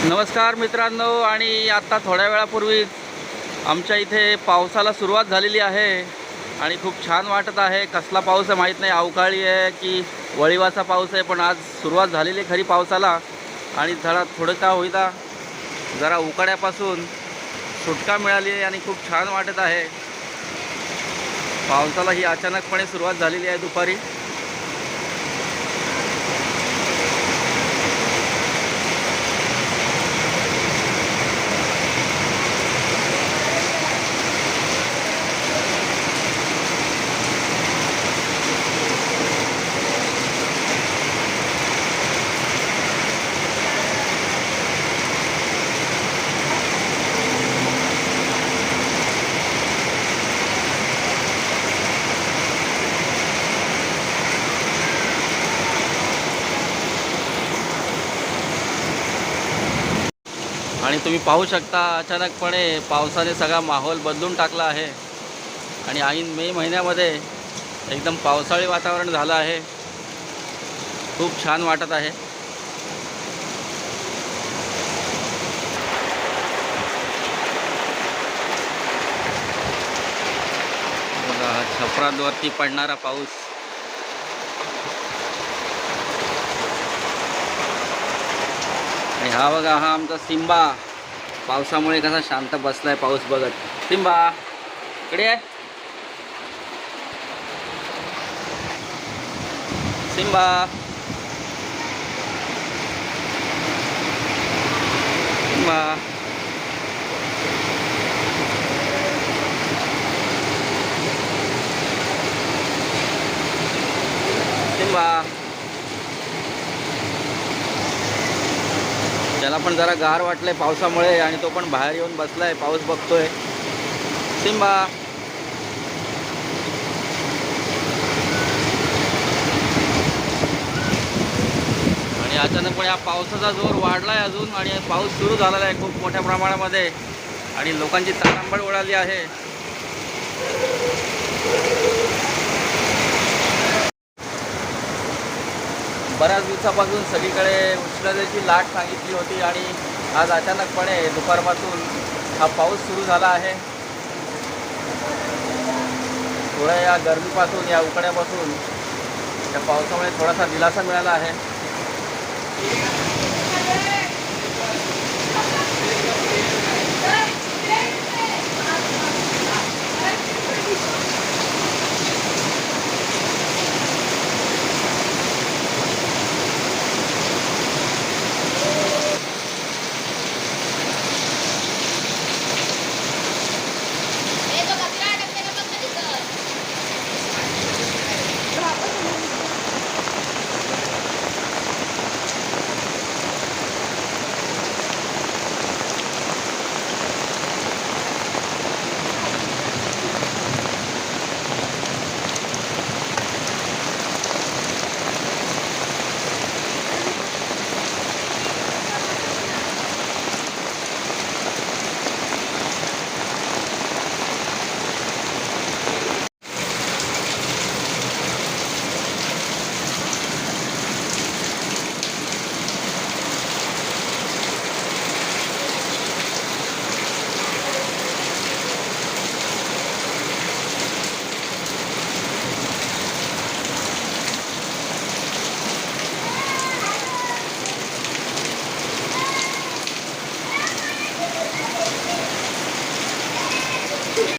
नमस्कार मित्रांनो, आणि आत्ता थोड्या वेळापूर्वी आमच्या इथे पावसाला सुरुवात झालेली आहे आणि खूप छान वाटत आहे. कसला पाऊस आहे माहीत नाही, अवकाळी आहे की वळिवाचा पाऊस आहे, पण आज सुरुवात झालेली खरी पावसाला. आणि थोडं का होईना जरा उकाड्यापासून सुटका मिळाली आहे आणि खूप छान वाटत आहे. पावसाला ही अचानकपणे सुरुवात झालेली आहे दुपारी. आणि तुम्ही पाहू शकता, अचानकपणे पावसाने सगळा माहोल बदलून टाकला आहे आणि ऐन मे महिन्यामध्ये एकदम पावसाळी वातावरण झालं आहे. खूप छान वाटत आहे. बघा, हा छपरांवरती पडणारा पाऊस. आणि हा बघा, हा आमचा सिम्बा पावसामुळे कसा शांत बसलाय पाऊस बघत. सिम्बा इकडे आहे. Simba Simba Simba. त्याला पण जरा गार वाटलंय पावसामुळे आणि तो पण बाहेर येऊन बसलाय, पाऊस बघतोय. सिम्बा. आणि अचानकपणे हा पावसाचा जोर वाढलाय अजून, आणि पाऊस सुरू झालेला आहे खूप मोठ्या प्रमाणामध्ये आणि लोकांची तारांबळ उडाली आहे. बऱ्याच दिवसापासून सगळीकडे उष्णतेची लाट सांगितली होती आणि आज अचानकपणे दुपारपासून हा पाऊस सुरू झाला आहे. थोड्या या गरमीपासून, या उकाड्यापासून या पावसामुळे थोडासा दिलासा मिळाला आहे.